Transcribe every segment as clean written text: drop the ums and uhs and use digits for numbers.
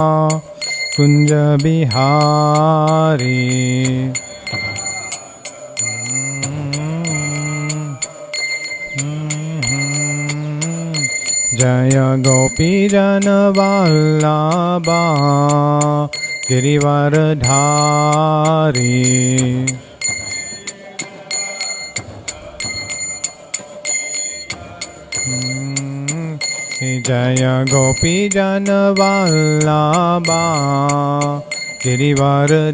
कुंज बिहारी जय गोपीजन वल्लभा गिरिवरधारी जय गोपीजन वल्लभा गिरिवरधारी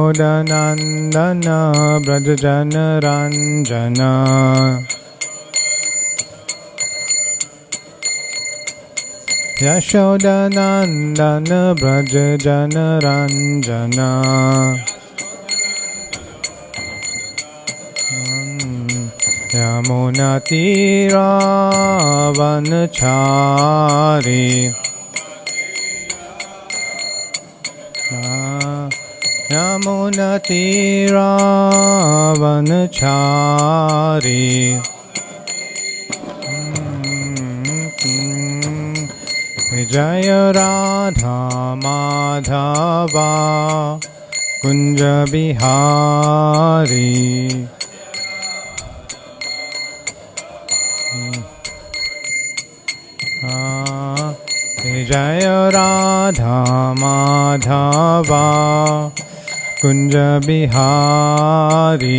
यशोदनंदन ब्रजजन रंजन यशोदनंदन ब्रजजन रंजन यमुनातीरावनचारी यमुनातीरावनचारी जय राधा माधवा कुंज बिहारी जय राधा माधवा कुंज बिहारी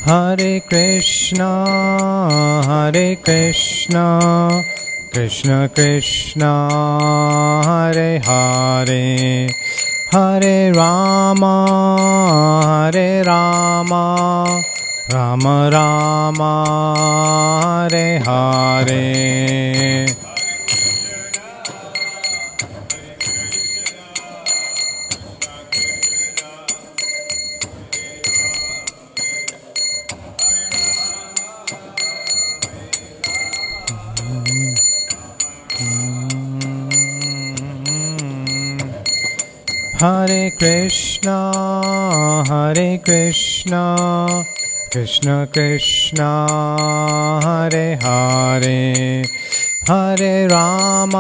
हरे कृष्णा कृष्ण कृष्ण हरे हरे हरे राम राम राम हरे हरे हरे कृष्णा कृष्ण कृष्ण हरे हरे हरे राम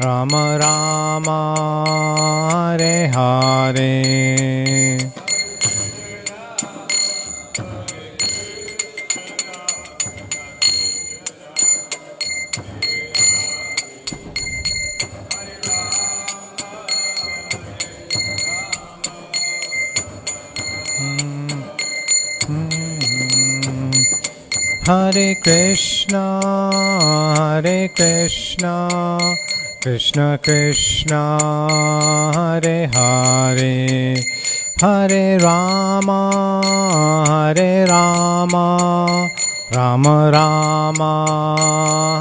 राम राम हरे हरे हरे कृष्णा कृष्ण कृष्ण हरे हरे हरे राम राम राम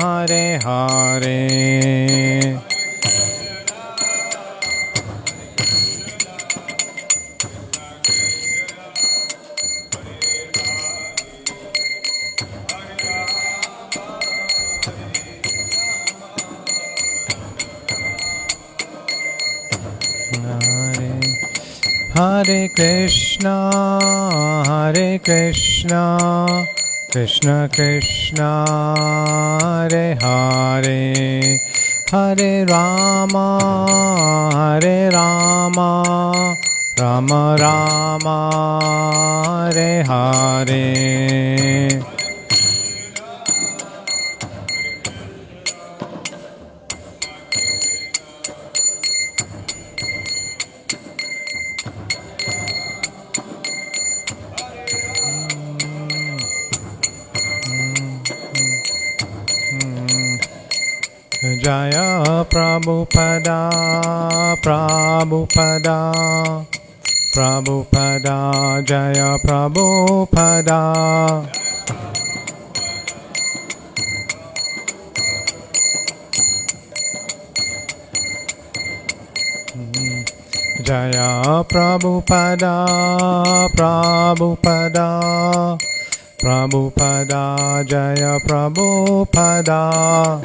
हरे हरे हरे कृष्णा कृष्ण कृष्ण हरे हरे हरे राम राम राम हरे हरे जय प्रभुपदा जय प्रभुपदा जय Prabhupada Prabhupada Jaya Prabhupada.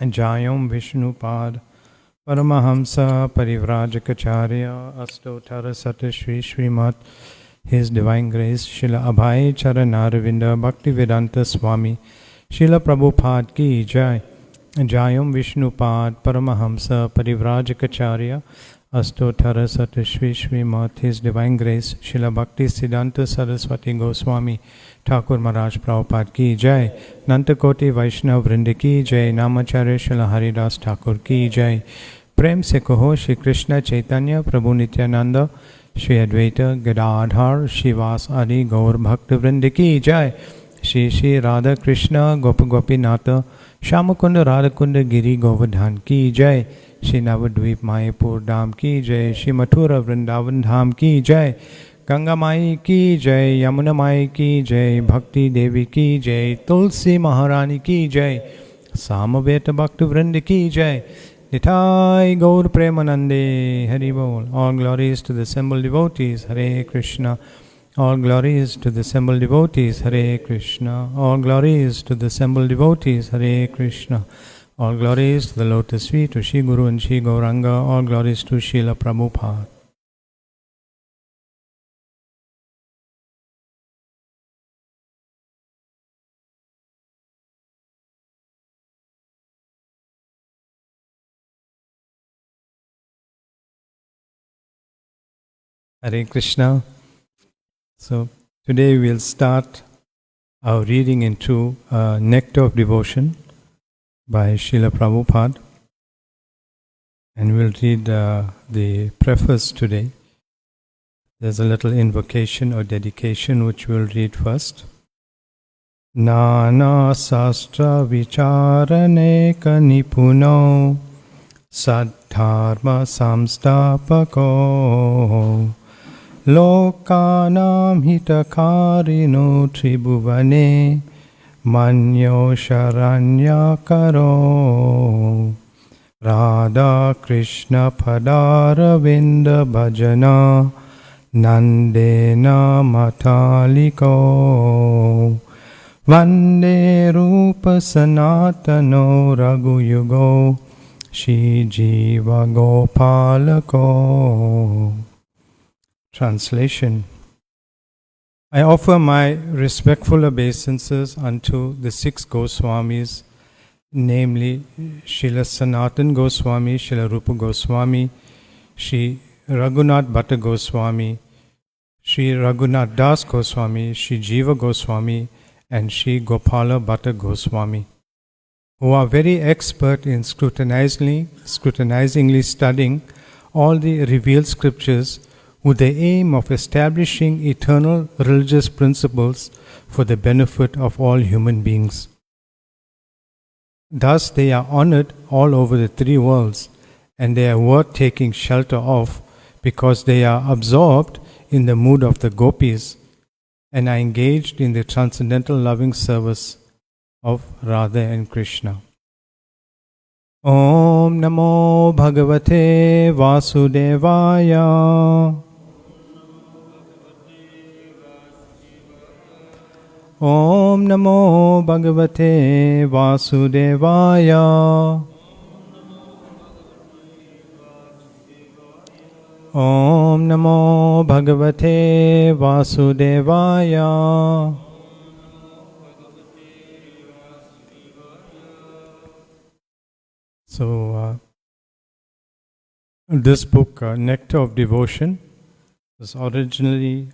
Jayam Vishnupad Paramahamsa Parivrajacharya Astottara Sata Shri Srimat His Divine Grace Srila Abhay Charanaravinda Bhaktivedanta Swami Srila Prabhupada Ki Jai. Jayam Vishnupad Paramahamsa Parivrajacharya Astottara Sata Shri Srimat His Divine Grace Srila Bhakti Siddhanta Saraswati Goswami Thakur Maharaj Prabhupada Ki Jai. Nantakoti Vaishnav Vrinda Ki Jai. Namacharya Srila Haridas Thakur Ki Jai. Prem se kaho Shri Krishna Chaitanya Prabhu Nityananda Shri Advaita Gadadhar Shivas Adi Gaur Bhakta Vrinda Ki Jai. Shri Shri Radha Krishna Gopa Gopinatha Shamakunda Radhakunda Giri Govardhan Ki Jai. Shri Navadvip Mayapur Dham Ki Jai. Shri Mathura Vrindavan Dham Ki Jai. Ganga Mai Ki Jai. Yamuna Mai Ki Jai. Bhakti Devi Ki Jai. Tulsi Maharani Ki Jai. Samaveta Bhakta Vrinda Ki Jai. Nitai Gaur Premanande Hari Bol. All glories to the assembled devotees. Hare Krishna. All glories to the assembled devotees. Hare Krishna. All glories to the assembled devotees. Hare Krishna. All glories to the lotus feet of Shri Guru and Shri Gauranga. All glories to Srila Prabhupada. Hare Krishna. So today we'll start our reading into Nectar of Devotion by Srila Prabhupada. And we'll read the preface today. There's a little invocation or dedication which we'll read first. Nana Sastra Vicharane Kanipuno Saddharma Samstapako Lokanam Hitakarino Tribhuvane Manyo Sharanyakaro Radha Krishna Padaravinda Bhajana Nandena Mataliko Vande Rupa Sanatano Raghuyugo Shri Jiva Gopalako. Translation. I offer my respectful obeisances unto the six Goswamis, namely Srila Sanatan Goswami, Srila Rupa Goswami, Sri Raghunath Bhatta Goswami, Sri Raghunath Das Goswami, Sri Jiva Goswami, and Sri Gopala Bhatta Goswami, who are very expert in scrutinizingly studying all the revealed scriptures with the aim of establishing eternal religious principles for the benefit of all human beings. Thus they are honored all over the three worlds, and they are worth taking shelter of because they are absorbed in the mood of the gopis and are engaged in the transcendental loving service of Radha and Krishna. Om Namo Bhagavate Vasudevaya. Om Namo Bhagavate Vasudevaya. Om Namo Bhagavate Vasudevaya. So, this book, Nectar of Devotion, was originally,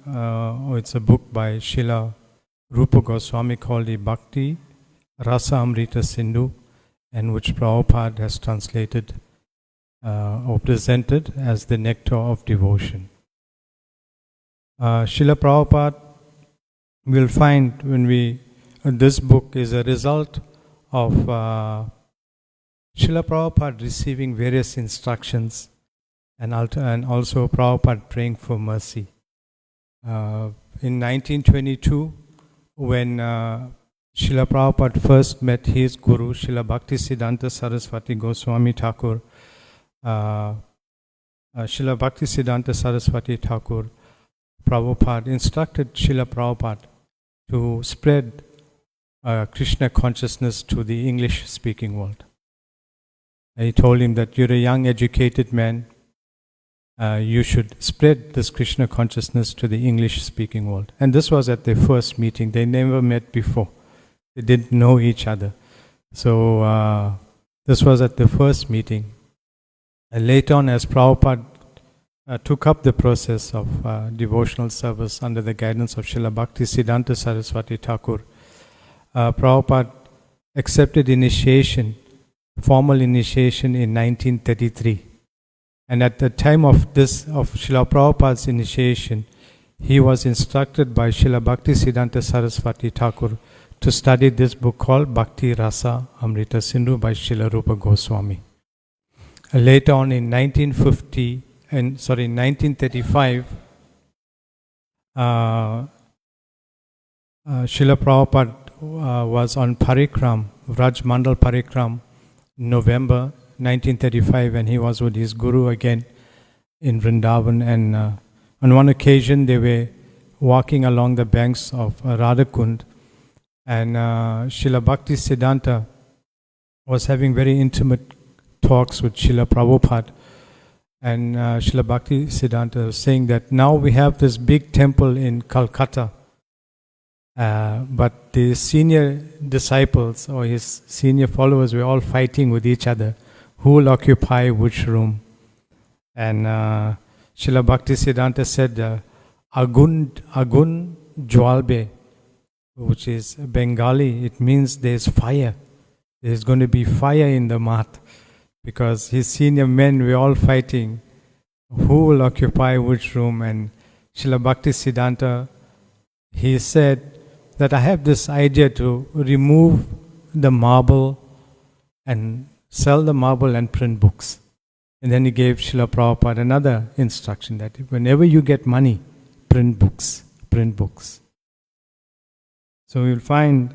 it's a book by Srila Rupa Goswami called the Bhakti Rasa Amrita Sindhu, and which Prabhupada has translated or presented as the Nectar of Devotion. Srila Prabhupada, we'll find when this book is a result of Srila Prabhupada receiving various instructions and also Prabhupada praying for mercy. In 1922, when Srila Prabhupada first met his guru, Srila Bhaktisiddhanta Saraswati Goswami Thakur. Srila Bhaktisiddhanta Saraswati Thakur, Prabhupada instructed Srila Prabhupada to spread Krishna consciousness to the English-speaking world. He told him that you're a young, educated man. You should spread this Krishna consciousness to the English-speaking world. And this was at their first meeting. They never met before. They didn't know each other. So this was at the first meeting. And later on, as Prabhupada took up the process of devotional service under the guidance of Srila Bhaktisiddhanta Saraswati Thakur, Prabhupada accepted initiation, formal initiation in 1933. And at the time of Srila Prabhupada's initiation, he was instructed by Srila Bhaktisiddhanta Saraswati Thakur to study this book called Bhakti Rasa Amrita Sindhu by Srila Rupa Goswami. Later on in 1935, Srila Prabhupada was on Parikram, Vraj Mandal Parikram, November 1935, and he was with his guru again in Vrindavan. And on one occasion, they were walking along the banks of Radhakund, and Srila Bhaktisiddhanta was having very intimate talks with Srila Prabhupada. And Srila Bhaktisiddhanta was saying that now we have this big temple in Calcutta, but the senior disciples or his senior followers were all fighting with each other. Who will occupy which room? And Srila Bhaktisiddhanta said, Agun Jwalbe, which is Bengali, it means there's fire. There's going to be fire in the mat. Because his senior men were all fighting. Who will occupy which room? And Srila Bhaktisiddhanta, he said that I have this idea to remove the marble and sell the marble and print books. And then he gave Srila Prabhupada another instruction that whenever you get money, print books, print books. So we'll find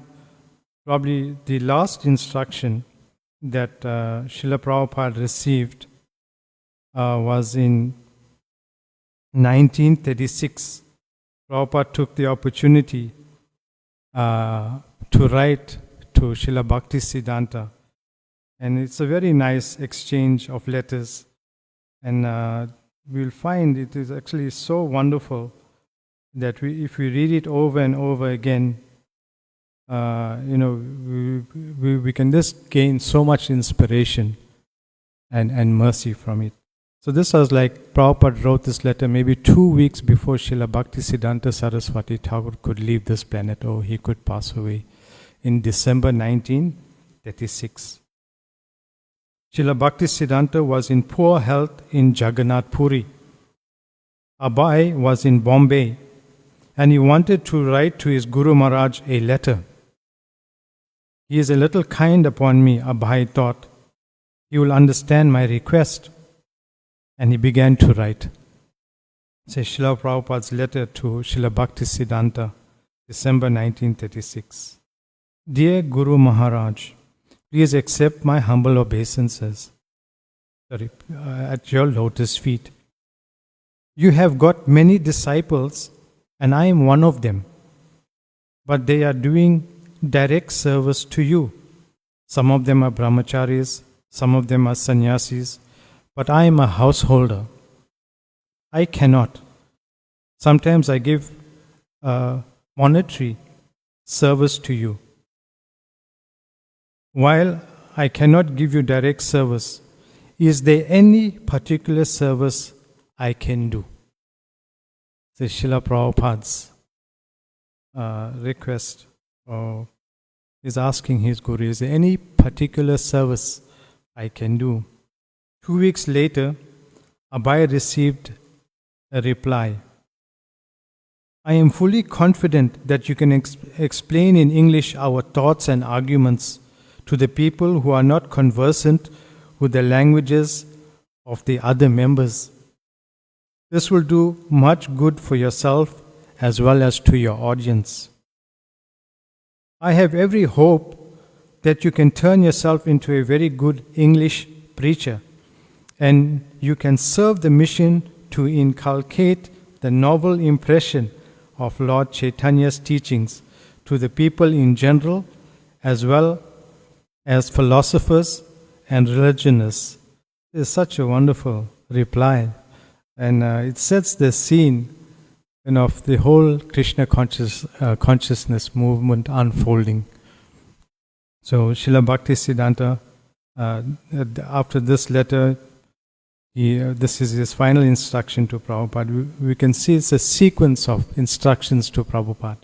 probably the last instruction that Srila Prabhupada received was in 1936. Prabhupada took the opportunity to write to Srila Bhaktisiddhanta. And it's a very nice exchange of letters. And we'll find it is actually so wonderful that if we read it over and over again, we can just gain so much inspiration and mercy from it. So this was like Prabhupada wrote this letter maybe 2 weeks before Srila Bhaktisiddhanta Saraswati Thakur could leave this planet, or he could pass away in December 1936. Srila Bhaktisiddhanta was in poor health in Jagannath Puri. Abhay was in Bombay, and he wanted to write to his Guru Maharaj a letter. He is a little kind upon me, Abhay thought. He will understand my request. And he began to write. Say Srila Prabhupada's letter to Srila Bhaktisiddhanta, December 1936. Dear Guru Maharaj, please accept my humble obeisances at your lotus feet. You have got many disciples, and I am one of them. But they are doing direct service to you. Some of them are brahmacharis, some of them are sannyasis, but I am a householder. I cannot. Sometimes I give monetary service to you. While I cannot give you direct service, is there any particular service I can do? This is Srila Prabhupada's request. Is asking his Guru, is there any particular service I can do? 2 weeks later, Abhay received a reply. I am fully confident that you can explain in English our thoughts and arguments to the people who are not conversant with the languages of the other members. This will do much good for yourself as well as to your audience. I have every hope that you can turn yourself into a very good English preacher and you can serve the mission to inculcate the novel impression of Lord Chaitanya's teachings to the people in general as well as philosophers and religionists. It's such a wonderful reply, and it sets the scene of the whole Krishna consciousness movement unfolding. So Srila Bhaktisiddhanta, after this letter, this is his final instruction to Prabhupada. We can see it's a sequence of instructions to Prabhupada,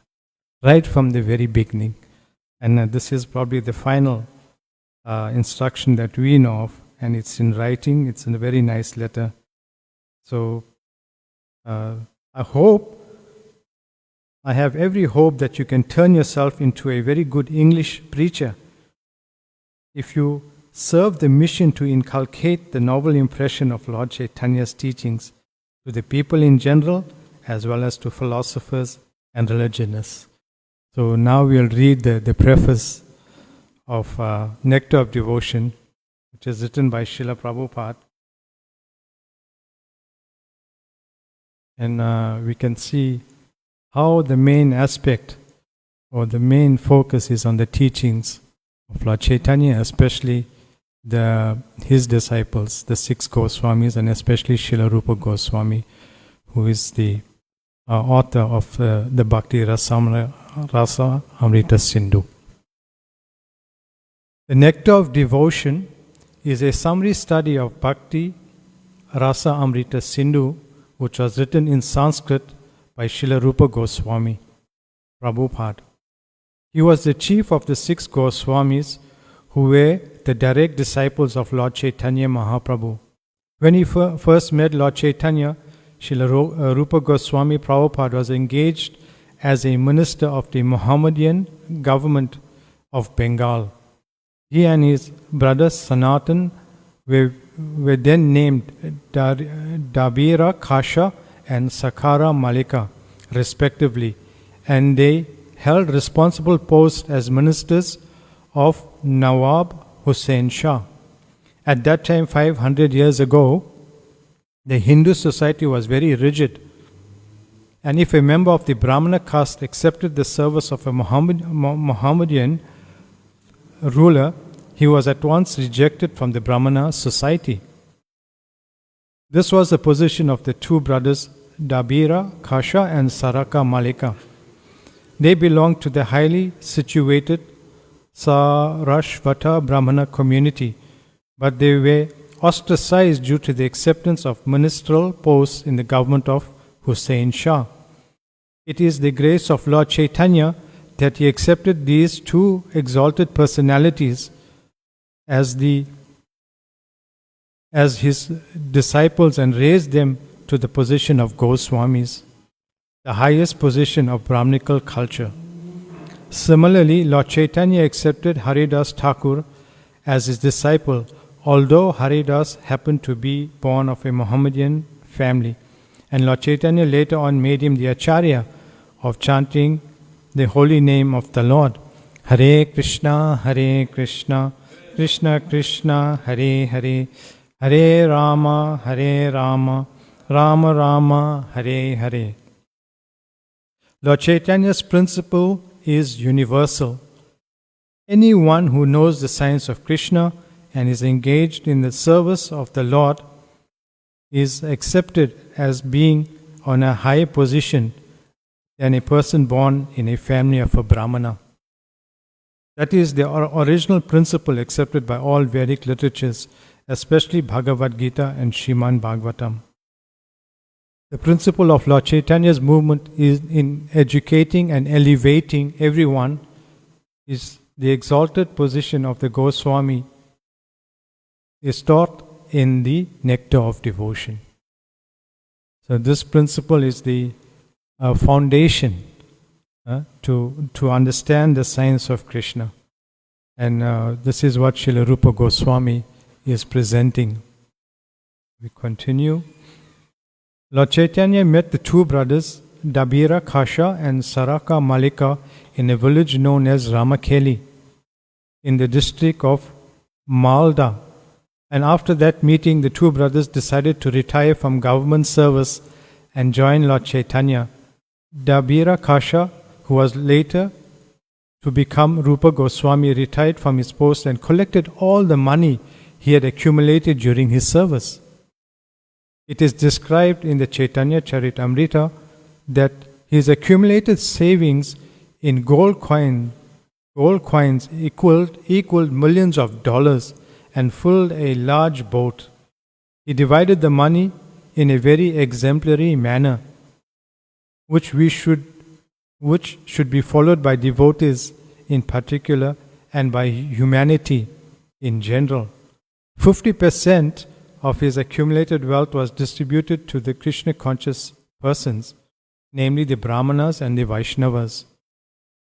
right from the very beginning. And this is probably the final instruction that we know of, and it's in writing, it's in a very nice letter. So I have every hope that you can turn yourself into a very good English preacher if you serve the mission to inculcate the novel impression of Lord Chaitanya's teachings to the people in general as well as to philosophers and religionists. So now we'll read the preface of Nectar of Devotion, which is written by Srila Prabhupada. And we can see how the main aspect or the main focus is on the teachings of Lord Chaitanya, especially his disciples, the 6 Goswamis, and especially Srila Rupa Goswami, who is the author of the Bhakti Rasa Amrita Sindhu. The Nectar of Devotion is a summary study of Bhakti Rasa Amrita Sindhu, which was written in Sanskrit by Srila Rupa Goswami, Prabhupada. He was the chief of the 6 Goswamis who were the direct disciples of Lord Chaitanya Mahaprabhu. When he first met Lord Chaitanya, Srila Rupa Goswami Prabhupada was engaged as a minister of the Mohammedan government of Bengal. He and his brother Sanatan were then named Dabira Kasha and Sakara Malika, respectively, and they held responsible posts as ministers of Nawab Hussain Shah. At that time, 500 years ago, the Hindu society was very rigid, and if a member of the Brahmana caste accepted the service of a Mohammedan ruler, he was at once rejected from the Brahmana society. This was the position of the 2 brothers Dabira Kasha and Saraka Malika. They belonged to the highly situated Sarashvata Brahmana community, but they were ostracized due to the acceptance of ministerial posts in the government of Hussain Shah. It is the grace of Lord Chaitanya that he accepted these 2 exalted personalities as his disciples and raised them to the position of Goswamis, the highest position of Brahmanical culture. Similarly, Lord Chaitanya accepted Haridas Thakur as his disciple, although Haridas happened to be born of a Mohammedan family, and Lord Chaitanya later on made him the Acharya of chanting the holy name of the Lord. Hare Krishna, Krishna Krishna, Hare Hare, Hare Rama, Rama Rama, Hare Hare. Lord Chaitanya's principle is universal. Anyone who knows the science of Krishna and is engaged in the service of the Lord is accepted as being on a higher position than a person born in a family of a Brahmana. That is the original principle accepted by all Vedic literatures, especially Bhagavad Gita and Srimad Bhagavatam. The principle of Lord Chaitanya's movement is in educating and elevating everyone is the exalted position of the Goswami is taught in the Nectar of Devotion. So this principle is the foundation to understand the science of Krishna. And this is what Srila Rupa Goswami is presenting. We continue. Lord Chaitanya met the 2 brothers, Dabira Kasha and Saraka Malika in a village known as Ramakeli in the district of Malda. And after that meeting, the two brothers decided to retire from government service and join Lord Chaitanya. Dabira Kasha, who was later to become Rupa Goswami, retired from his post and collected all the money he had accumulated during his service. It is described in the Chaitanya Charitamrita that his accumulated savings in gold coins equaled millions of dollars and filled a large boat. He divided the money in a very exemplary manner, which should be followed by devotees in particular and by humanity in general. 50% of his accumulated wealth was distributed to the Krishna conscious persons, namely the Brahmanas and the Vaishnavas.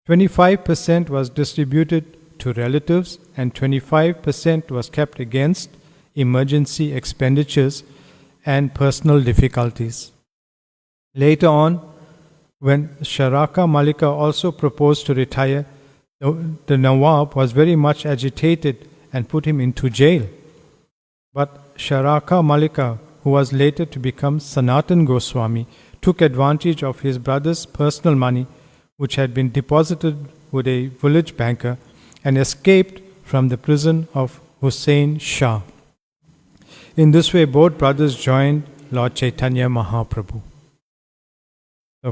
25% was distributed to relatives and 25% was kept against emergency expenditures and personal difficulties. Later on, when Sharaka Malika also proposed to retire, the Nawab was very much agitated and put him into jail. But Sharaka Malika, who was later to become Sanatan Goswami, took advantage of his brother's personal money, which had been deposited with a village banker, and escaped from the prison of Hussain Shah. In this way, both brothers joined Lord Chaitanya Mahaprabhu. So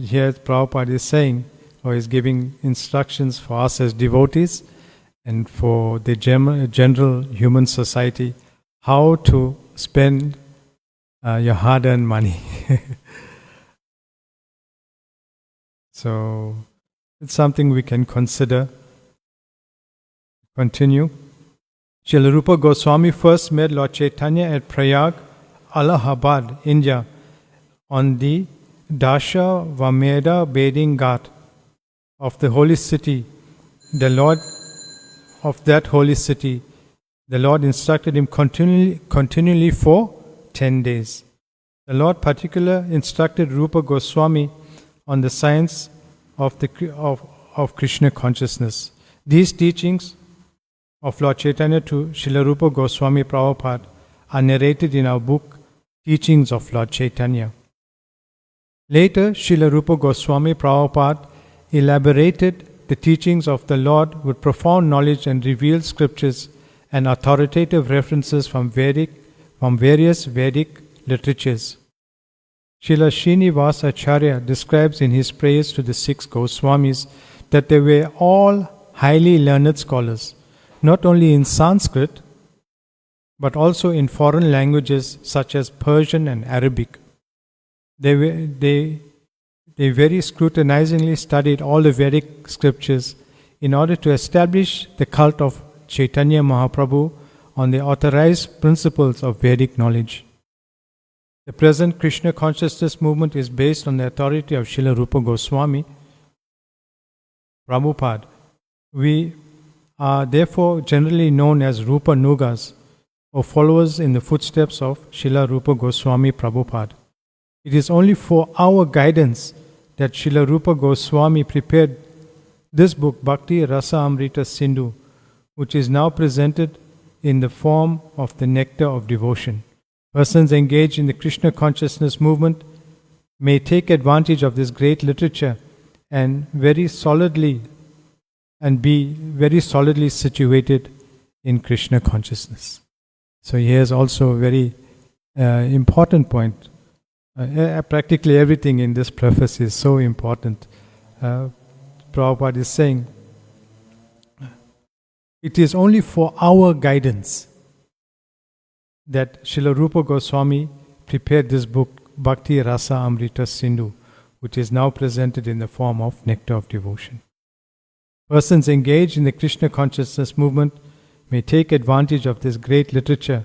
here Prabhupada is saying, or is giving instructions for us as devotees and for the general human society, how to spend your hard-earned money. So it's something we can consider. Continue. Srila Rupa Goswami first met Lord Chaitanya at Prayag, Allahabad, India, on the Dasha Vameda bathing ghat of the holy city. The Lord instructed him continually for 10 days. The Lord particularly instructed Rupa Goswami on the science of Krishna consciousness. These teachings of Lord Chaitanya to Srila Rupa Goswami Prabhupada are narrated in our book Teachings of Lord Chaitanya. Later, Srila Rupa Goswami Prabhupada elaborated the teachings of the Lord with profound knowledge and revealed scriptures and authoritative references from various Vedic literatures. Srila Srinivasa Acharya describes in his praise to the 6 Goswamis that they were all highly learned scholars, not only in Sanskrit, but also in foreign languages such as Persian and Arabic. They very scrutinizingly studied all the Vedic scriptures in order to establish the cult of Chaitanya Mahaprabhu on the authorized principles of Vedic knowledge. The present Krishna consciousness movement is based on the authority of Srila Rupa Goswami Prabhupada. We are therefore generally known as Rupa Nugas, or followers in the footsteps of Srila Rupa Goswami Prabhupada. It is only for our guidance that Srila Rupa Goswami prepared this book, Bhakti Rasa Amrita Sindhu, which is now presented in the form of the Nectar of Devotion. Persons engaged in the Krishna consciousness movement may take advantage of this great literature and be very solidly situated in Krishna consciousness. So here's also a very important point. Practically everything in this preface is so important. Prabhupada is saying, it is only for our guidance that Srila Rupa Goswami prepared this book, Bhakti Rasa Amrita Sindhu, which is now presented in the form of Nectar of Devotion. Persons engaged in the Krishna consciousness movement may take advantage of this great literature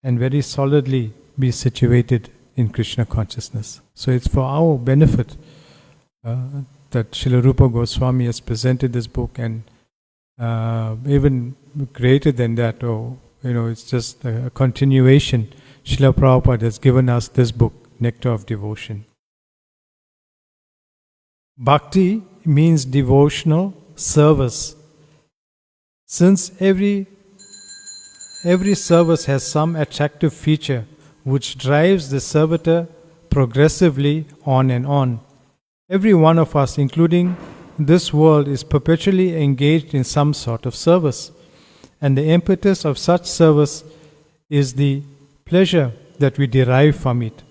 and very solidly be situated in Krishna consciousness. So it's for our benefit that Srila Rupa Goswami has presented this book, and even greater than that, it's just a continuation. Srila Prabhupada has given us this book, Nectar of Devotion. Bhakti means devotional service. Since every service has some attractive feature which drives the servitor progressively on and on. Every one of us, including this world, is perpetually engaged in some sort of service. And the impetus of such service is the pleasure that we derive from it.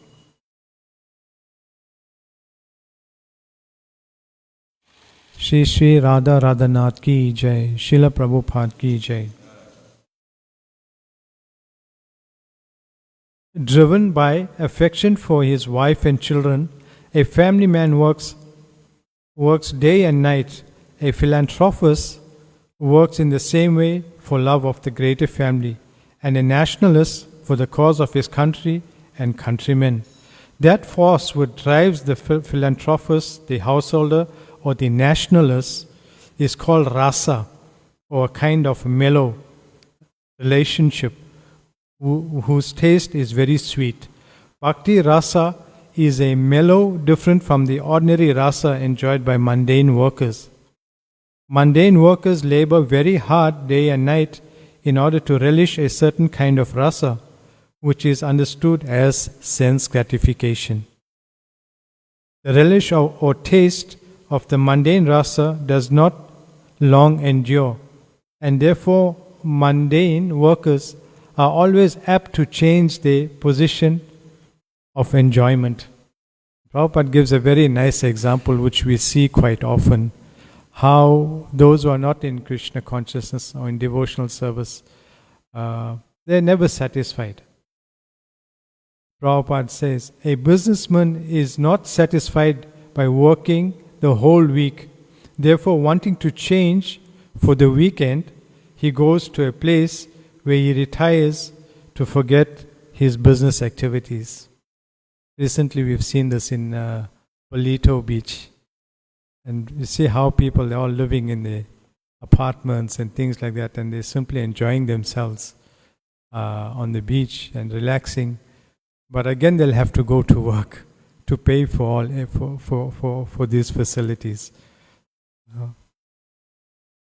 Shri Shri Radha Radhanath ki jai, Srila Prabhupada ki jai. Driven by affection for his wife and children, a family man works day and night. A philanthropist works in the same way for love of the greater family, and a nationalist for the cause of his country and countrymen. That force which drives the philanthropist, the householder, or the nationalist is called rasa, or a kind of mellow relationship whose taste is very sweet. Bhakti rasa is a mellow different from the ordinary rasa enjoyed by mundane workers. Mundane workers labor very hard day and night in order to relish a certain kind of rasa, which is understood as sense gratification. The relish or taste of the mundane rasa does not long endure, and therefore mundane workers are always apt to change their position of enjoyment. Prabhupada gives a very nice example which we see quite often, how those who are not in Krishna consciousness or in devotional service, they're never satisfied. Prabhupada says, a businessman is not satisfied by working the whole week. Therefore, wanting to change for the weekend, he goes to a place where he retires to forget his business activities. Recently, we've seen this in Palito Beach. And you see how people are all living in the apartments and things like that, and they're simply enjoying themselves on the beach and relaxing. But again, they'll have to go to work to pay for these facilities.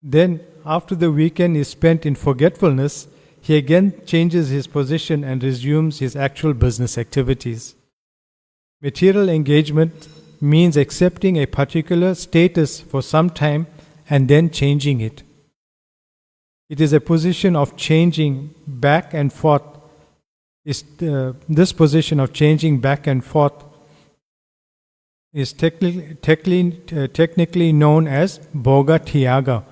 Then, after the weekend is spent in forgetfulness, he again changes his position and resumes his actual business activities. Material engagement means accepting a particular status for some time and then changing it. It is a position of changing back and forth. This position of changing back and forth is technically known as bhoga tyaga,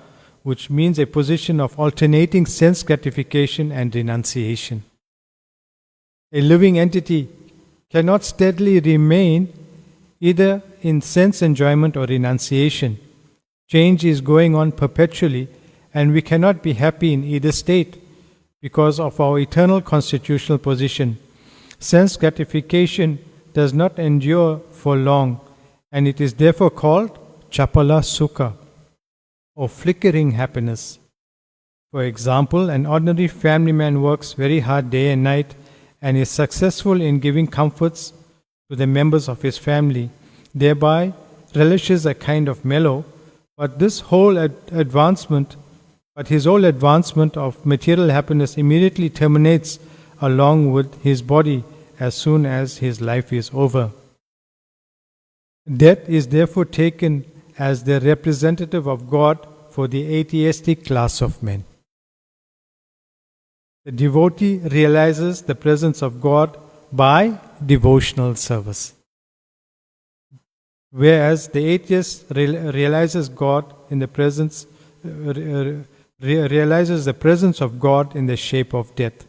which means a position of alternating sense gratification and renunciation. A living entity cannot steadily remain either in sense enjoyment or renunciation. Change is going on perpetually, and we cannot be happy in either state because of our eternal constitutional position. Sense gratification does not endure for long, and it is therefore called chapala sukha, or flickering happiness. For example, an ordinary family man works very hard day and night and is successful in giving comforts to the members of his family, thereby relishes a kind of mellow, but his whole advancement of material happiness immediately terminates along with his body as soon as his life is over. Death is therefore taken as the representative of God for the atheistic class of men. The devotee realizes the presence of God by devotional service, whereas the atheist realizes God in the presence realizes the presence of God in the shape of death.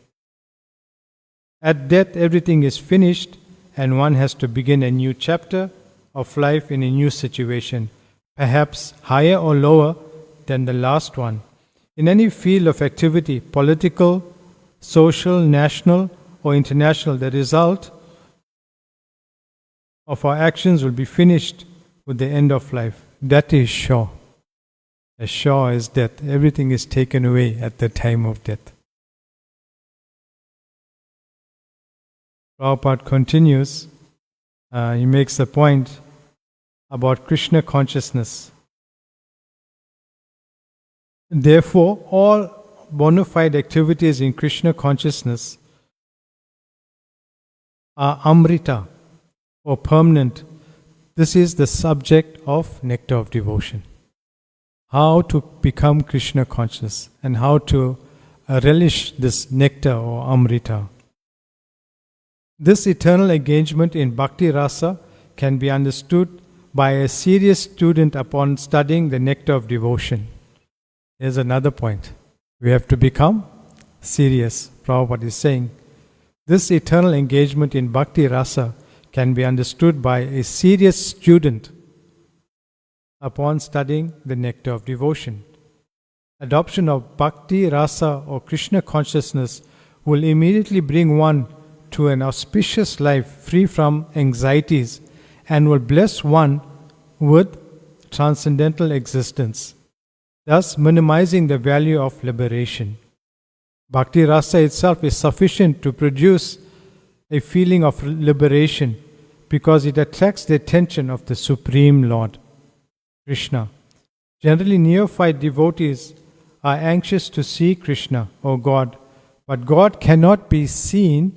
At death, everything is finished, and one has to begin a new chapter of life in a new situation, perhaps higher or lower than the last one. In any field of activity, political, social, national, or international, the result of our actions will be finished with the end of life. That is sure. As sure as death. Everything is taken away at the time of death. Prabhupada continues. He makes the point, about Krishna consciousness. Therefore, all bona fide activities in Krishna consciousness are amrita or permanent. This is the subject of nectar of devotion. How to become Krishna conscious and how to relish this nectar or amrita. This eternal engagement in bhakti rasa can be understood by a serious student upon studying the nectar of devotion. Here's another point. We have to become serious. Prabhupada is saying, this eternal engagement in bhakti rasa can be understood by a serious student upon studying the nectar of devotion. Adoption of bhakti rasa or Krishna consciousness will immediately bring one to an auspicious life free from anxieties and will bless one with transcendental existence, thus minimizing the value of liberation. Bhakti rasa itself is sufficient to produce a feeling of liberation because it attracts the attention of the Supreme Lord, Krishna. Generally, neophyte devotees are anxious to see Krishna or God, but God cannot be seen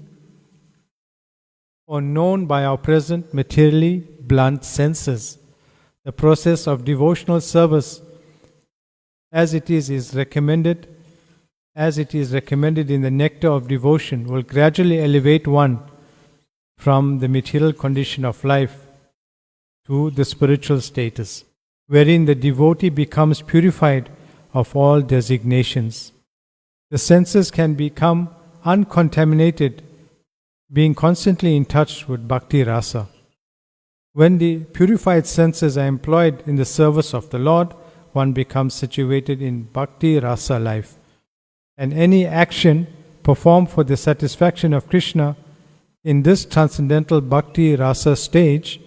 or known by our present materially blunt senses. The process of devotional service as it is recommended in the nectar of devotion will gradually elevate one from the material condition of life to the spiritual status, wherein the devotee becomes purified of all designations. The senses can become uncontaminated, being constantly in touch with bhakti rasa. When the purified senses are employed in the service of the Lord, one becomes situated in bhakti rasa life. And any action performed for the satisfaction of Krishna in this transcendental bhakti rasa stage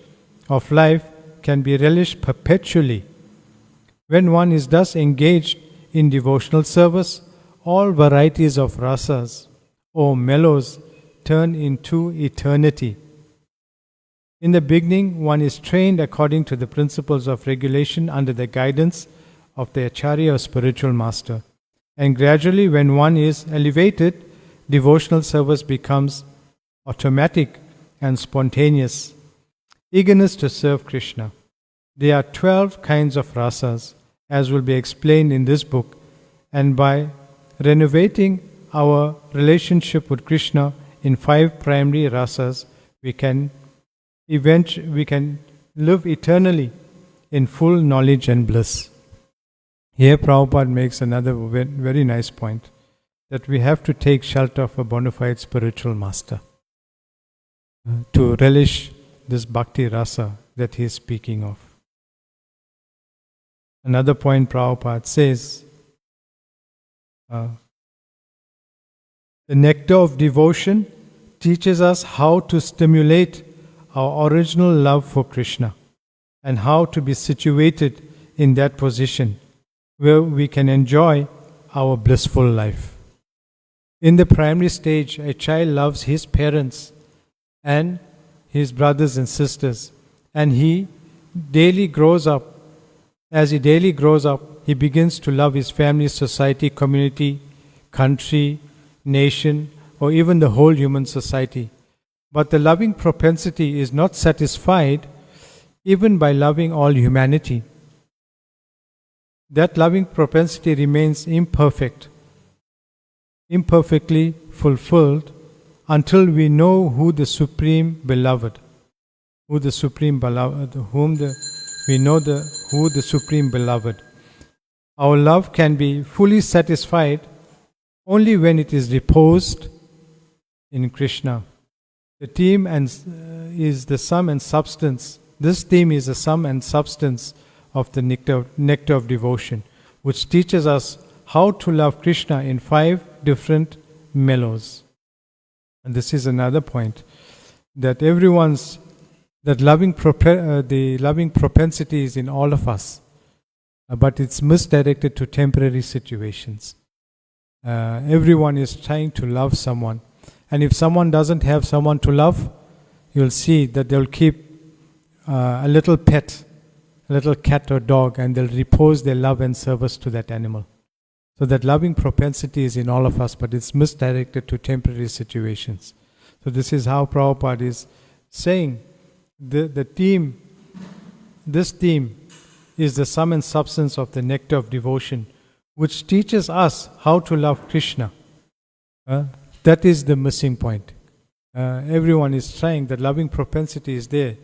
of life can be relished perpetually. When one is thus engaged in devotional service, all varieties of rasas or mellows turn into eternity. In the beginning, one is trained according to the principles of regulation under the guidance of the Acharya or spiritual master. And gradually, when one is elevated, devotional service becomes automatic and spontaneous. Eagerness to serve Krishna. There are 12 kinds of rasas, as will be explained in this book, and by renovating our relationship with Krishna in 5 primary rasas, we can live eternally in full knowledge and bliss. Here Prabhupada makes another very nice point, that we have to take shelter of a bona fide spiritual master to relish this bhakti rasa that he is speaking of. Another point Prabhupada says, the nectar of devotion teaches us how to stimulate our original love for Krishna and how to be situated in that position where we can enjoy our blissful life. In the primary stage, a child loves his parents and his brothers and sisters, and he daily grows up. As he daily grows up, he begins to love his family, society, community, country, nation, or even the whole human society. But the loving propensity is not satisfied even by loving all humanity. That loving propensity remains imperfectly fulfilled until we know who the Supreme Beloved, who the Supreme Beloved. Our love can be fully satisfied only when it is reposed in Krishna. The theme is the sum and substance. This theme is the sum and substance of the nectar of devotion, which teaches us how to love Krishna in 5 different mellows. And this is another point, that the loving propensity is in all of us, but it's misdirected to temporary situations. Everyone is trying to love someone, and if someone doesn't have someone to love, you'll see that they'll keep a little pet a little cat or dog, and they'll repose their love and service to that animal. So that loving propensity is in all of us, but it's misdirected to temporary situations. So this is how Prabhupada is saying this theme is the sum and substance of the nectar of devotion, which teaches us how to love Krishna. That is the missing point. Everyone is trying, the loving propensity is there,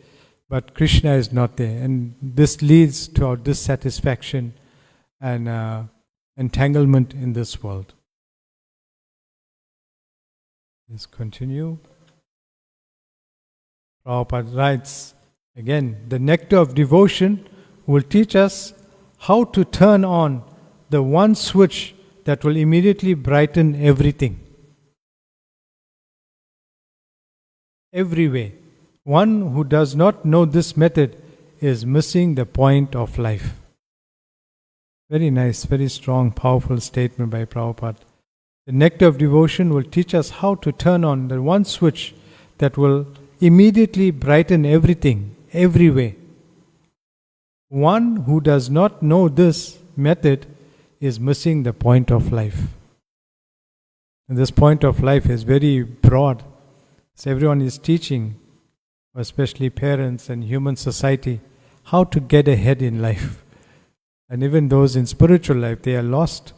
but Krishna is not there. And this leads to our dissatisfaction and entanglement in this world. Let's continue. Prabhupada writes, again, the nectar of devotion will teach us how to turn on the one switch that will immediately brighten everything. Every way. One who does not know this method is missing the point of life. Very nice, very strong, powerful statement by Prabhupada. The nectar of devotion will teach us how to turn on the one switch that will immediately brighten everything, every way. One who does not know this method is missing the point of life. And this point of life is very broad. So everyone is teaching, especially parents and human society, how to get ahead in life. And even those in spiritual life, they are lost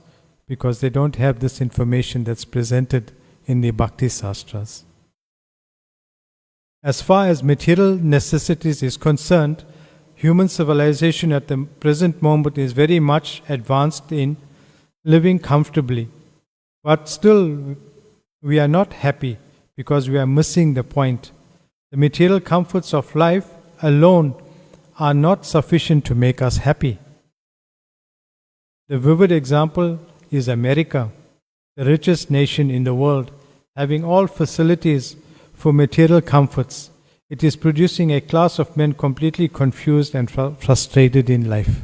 because they don't have this information that's presented in the Bhakti Sastras. As far as material necessities is concerned, human civilization at the present moment is very much advanced in living comfortably. But still, we are not happy because we are missing the point. The material comforts of life alone are not sufficient to make us happy. The vivid example is America, the richest nation in the world, having all facilities for material comforts. It is producing a class of men completely confused and frustrated in life.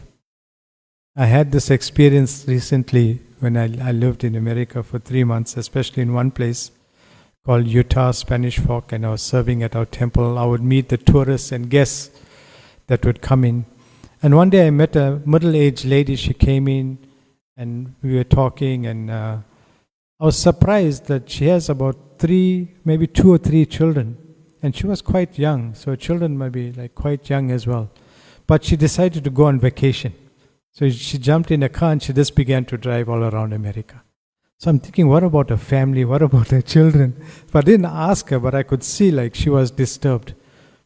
I had this experience recently when I lived in America for 3 months, especially in one place called Utah Spanish Fork, and I was serving at our temple. I would meet the tourists and guests that would come in. And one day I met a middle-aged lady. She came in and we were talking, and I was surprised that she has about 2 or 3 children. And she was quite young, so her children might be like quite young as well. But she decided to go on vacation. So she jumped in a car and she just began to drive all around America. So I'm thinking, what about her family? What about her children? But I didn't ask her, but I could see like she was disturbed.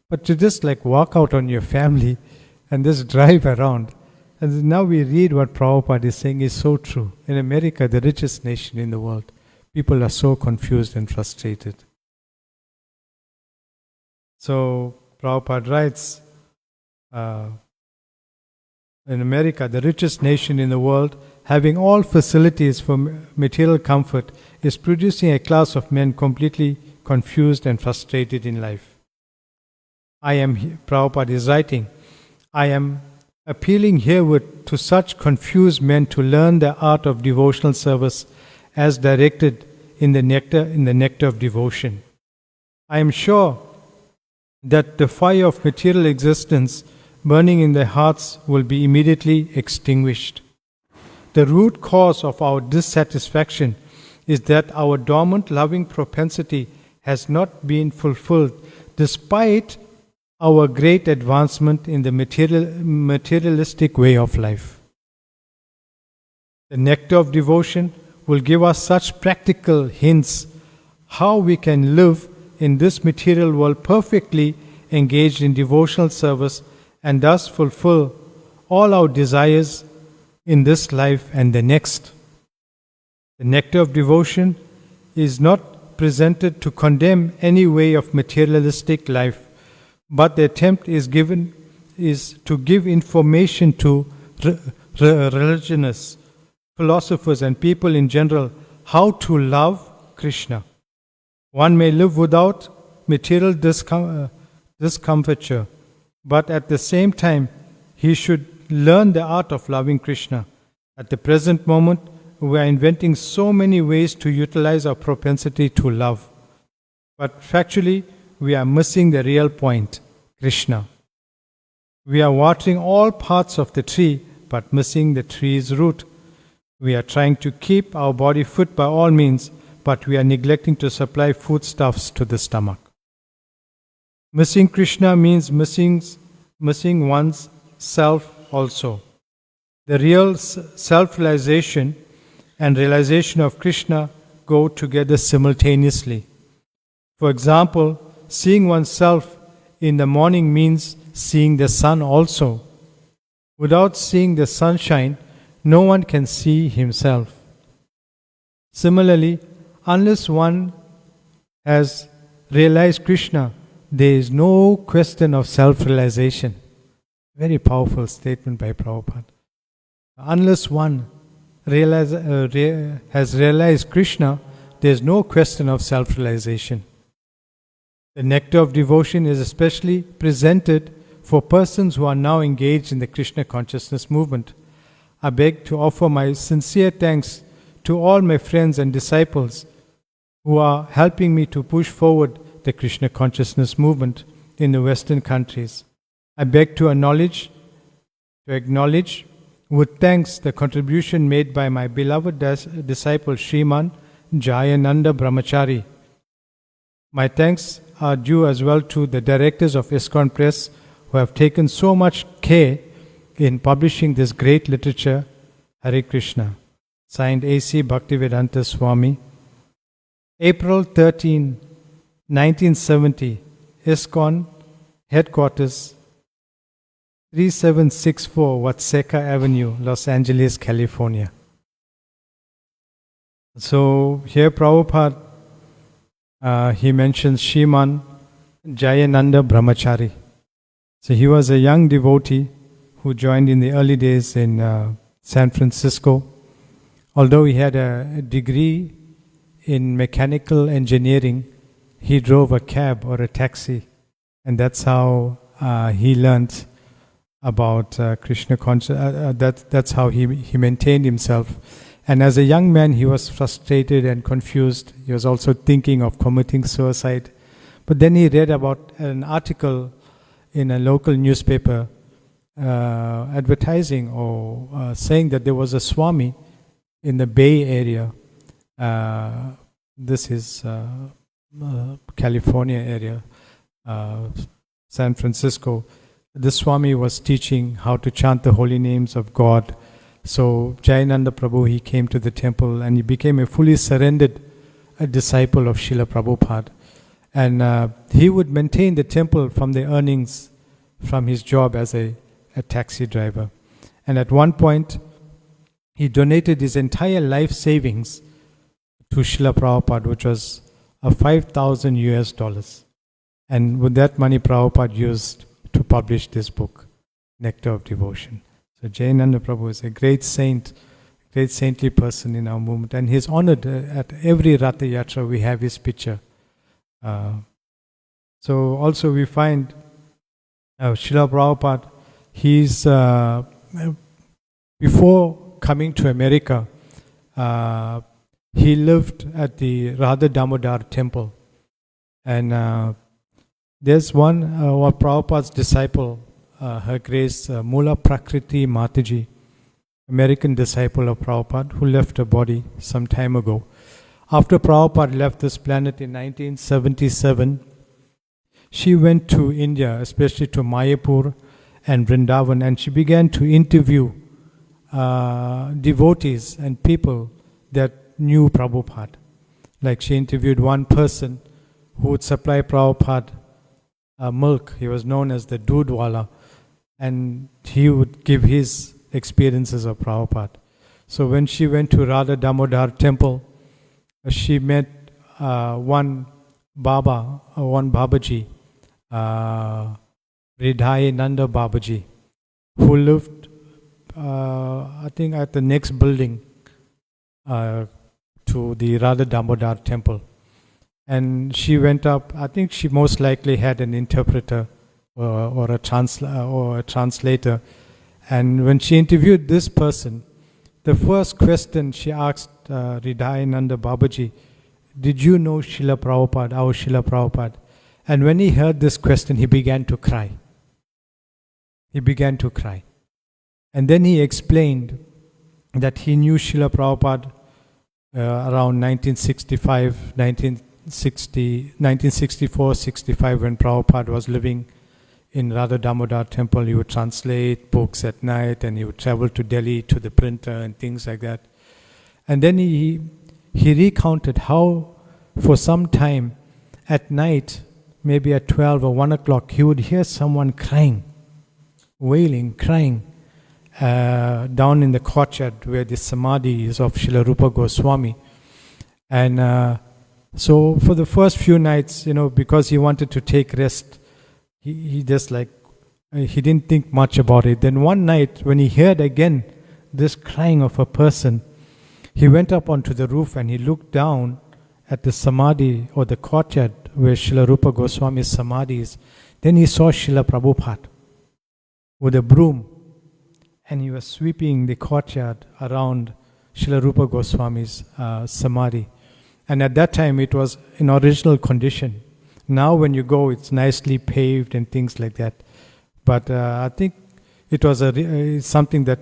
But to just like walk out on your family and just drive around. And now we read what Prabhupada is saying is so true. In America, the richest nation in the world, people are so confused and frustrated. So Prabhupada writes, in America, the richest nation in the world, having all facilities for material comfort, is producing a class of men completely confused and frustrated in life. Prabhupada is writing, I am appealing herewith to such confused men to learn the art of devotional service as directed in the nectar of devotion. I am sure that the fire of material existence burning in their hearts will be immediately extinguished. The root cause of our dissatisfaction is that our dormant loving propensity has not been fulfilled despite our great advancement in the materialistic way of life. The nectar of devotion will give us such practical hints how we can live in this material world perfectly engaged in devotional service and thus fulfill all our desires in this life and the next. The nectar of devotion is not presented to condemn any way of materialistic life, but the attempt is to give information to religionists, philosophers and people in general how to love Krishna. One may live without material discomfiture, but at the same time, he should learn the art of loving Krishna. At the present moment, we are inventing so many ways to utilize our propensity to love. But factually, we are missing the real point, Krishna. We are watering all parts of the tree, but missing the tree's root. We are trying to keep our body fit by all means, but we are neglecting to supply foodstuffs to the stomach. Missing Krishna means missing one's self also. The real self-realization and realization of Krishna go together simultaneously. For example, seeing oneself in the morning means seeing the sun also. Without seeing the sunshine, no one can see himself. Similarly, unless one has realized Krishna, there is no question of self-realization. Very powerful statement by Prabhupada. Unless one has realized Krishna, there is no question of self-realization. The nectar of devotion is especially presented for persons who are now engaged in the Krishna consciousness movement. I beg to offer my sincere thanks to all my friends and disciples who are helping me to push forward the Krishna consciousness movement in the Western countries. I beg to acknowledge with thanks the contribution made by my beloved disciple Sriman Jayananda Brahmachari. My thanks are due as well to the directors of ISKCON Press who have taken so much care in publishing this great literature, Hare Krishna. Signed A.C. Bhaktivedanta Swami. April 13, 1970, ISKCON Headquarters, 3764 Watseka Avenue, Los Angeles, California. So here Prabhupada, he mentions Sriman Jayananda Brahmachari. So he was a young devotee who joined in the early days in San Francisco. Although he had a degree in mechanical engineering, he drove a cab or a taxi, and that's how he learned about Krishna consciousness. That's how he maintained himself. And as a young man, he was frustrated and confused. He was also thinking of committing suicide. But then he read about an article in a local newspaper advertising or saying that there was a Swami in the Bay Area. This is California area, San Francisco. This Swami was teaching how to chant the holy names of God. So Jayananda Prabhu, he came to the temple and he became a fully surrendered disciple of Srila Prabhupada. And he would maintain the temple from the earnings from his job as a taxi driver. And at one point, he donated his entire life savings to Srila Prabhupada, which was $5,000. And with that money, Prabhupada used to publish this book, Nectar of Devotion. So Jayananda Prabhu is a great saint, great saintly person in our movement. And he's honored at every Ratha Yatra, we have his picture. So also we find Srila Prabhupada, he's, before coming to America, he lived at the Radha Damodar temple. And there's one Prabhupada's disciple, Her Grace Mula Prakriti Mataji, American disciple of Prabhupada, who left her body some time ago. After Prabhupada left this planet in 1977, she went to India, especially to Mayapur and Vrindavan, and she began to interview devotees and people that knew Prabhupada. Like she interviewed one person who would supply Prabhupada milk. He was known as the Dudwala, and he would give his experiences of Prabhupada. So when she went to Radha Damodar temple, she met one Babaji, Ridhai Nanda Babaji, who lived, I think, at the next building to the Radha Damodar temple. And she went up, I think she most likely had an interpreter or a translator. And when she interviewed this person, the first question she asked Ridhai Nanda Babaji, did you know Srila Prabhupada, our Srila Prabhupada? And when he heard this question, he began to cry. he began to cry. And then he explained that he knew Srila Prabhupada around 1965, 1964, 65, when Prabhupada was living in Radha Damodar temple. He would translate books at night, and he would travel to Delhi to the printer and things like that. And then he recounted how for some time at night, maybe at 12 or 1 o'clock, he would hear someone crying, wailing, crying, down in the courtyard where the samadhi is of Srila Rupa Goswami. And so for the first few nights, because he wanted to take rest, he just he didn't think much about it. Then one night when he heard again this crying of a person, he went up onto the roof and he looked down at the samadhi or the courtyard where Srila Rupa Goswami's samadhi is. Then he saw Srila Prabhupada with a broom, and he was sweeping the courtyard around Srila Rupa Goswami's samadhi. And at that time it was in original condition. Now when you go, it's nicely paved and things like that. But I think it was something that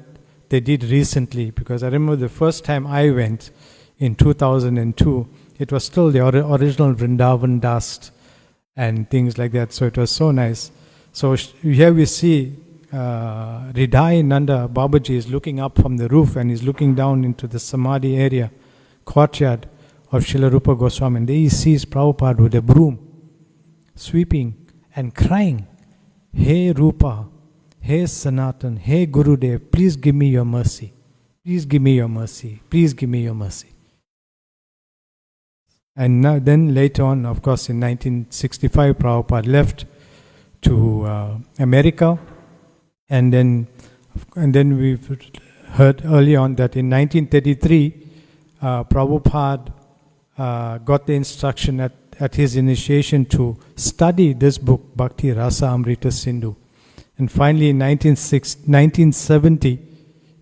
they did recently, because I remember the first time I went in 2002, it was still the original Vrindavan dust and things like that. So it was so nice. So here we see Hridaya Nanda Babaji is looking up from the roof, and he's looking down into the samadhi area, courtyard of Srila Rupa Goswami. And there he sees Prabhupada with a broom, sweeping and crying, "Hey Rupa, hey Sanatan, hey Gurudev, please give me your mercy. Please give me your mercy. Please give me your mercy." And then later on, of course, in 1965, Prabhupada left to America. And then we've heard early on that in 1933, Prabhupada got the instruction at his initiation to study this book, Bhakti Rasa Amrita Sindhu. And finally, in 1970,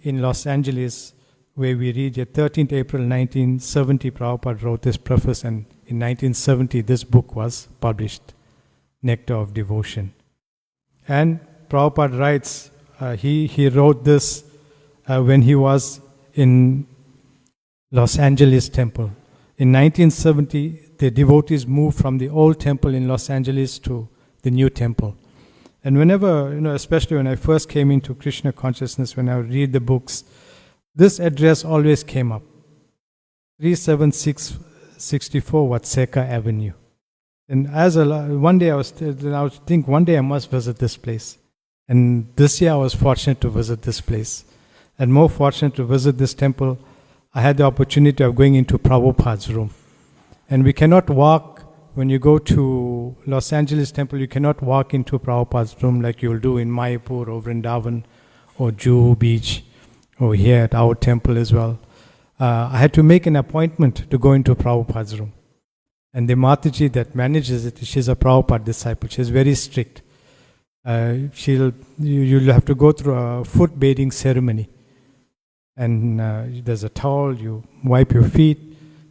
in Los Angeles, where we read at 13th April 1970, Prabhupada wrote this preface, and in 1970, this book was published, Nectar of Devotion. And Prabhupada writes, he wrote this when he was in Los Angeles temple. In 1970, the devotees moved from the old temple in Los Angeles to the new temple. And whenever, especially when I first came into Krishna consciousness, when I would read the books, this address always came up. 37664 Vatseka Avenue. And one day I was think one day I must visit this place. And this year I was fortunate to visit this place. And more fortunate to visit this temple, I had the opportunity of going into Prabhupada's room. And we cannot walk, when you go to Los Angeles temple, you cannot walk into Prabhupada's room like you'll do in Mayapur or Vrindavan or Juhu Beach or here at our temple as well. I had to make an appointment to go into Prabhupada's room. And the Mataji that manages it, she's a Prabhupada disciple. She's very strict. You'll have to go through a foot bathing ceremony. And there's a towel, you wipe your feet,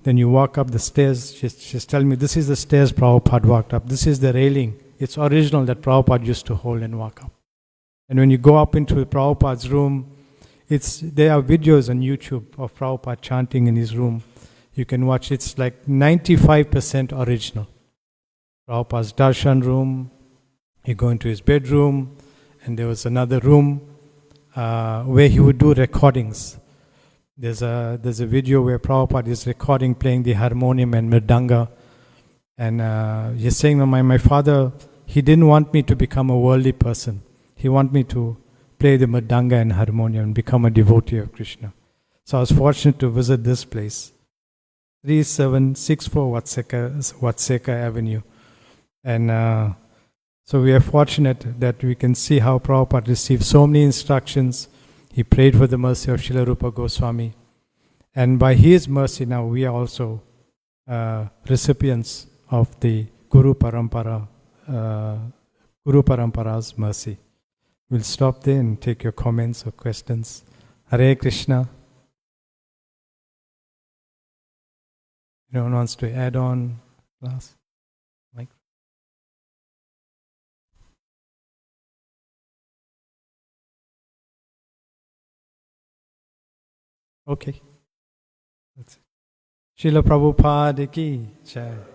then you walk up the stairs. She's telling me, this is the stairs Prabhupada walked up. This is the railing. It's original that Prabhupada used to hold and walk up. And when you go up into Prabhupada's room, there are videos on YouTube of Prabhupada chanting in his room. You can watch. It's like 95% original. Prabhupada's darshan room, you go into his bedroom, and there was another room where he would do recordings. There's a video where Prabhupada is recording, playing the harmonium and mridanga. And he's saying, my father, he didn't want me to become a worldly person. He wanted me to play the mridanga and harmonium and become a devotee of Krishna. So I was fortunate to visit this place. 3764 Vatseka Avenue. And so we are fortunate that we can see how Prabhupada received so many instructions. He prayed for the mercy of Srila Rupa Goswami. And by his mercy now we are also recipients of the Guru Parampara's mercy. We'll stop there and take your comments or questions. Hare Krishna. Anyone wants to add on, class? Mike? Okay. That's it. Srila Prabhupada ki jai.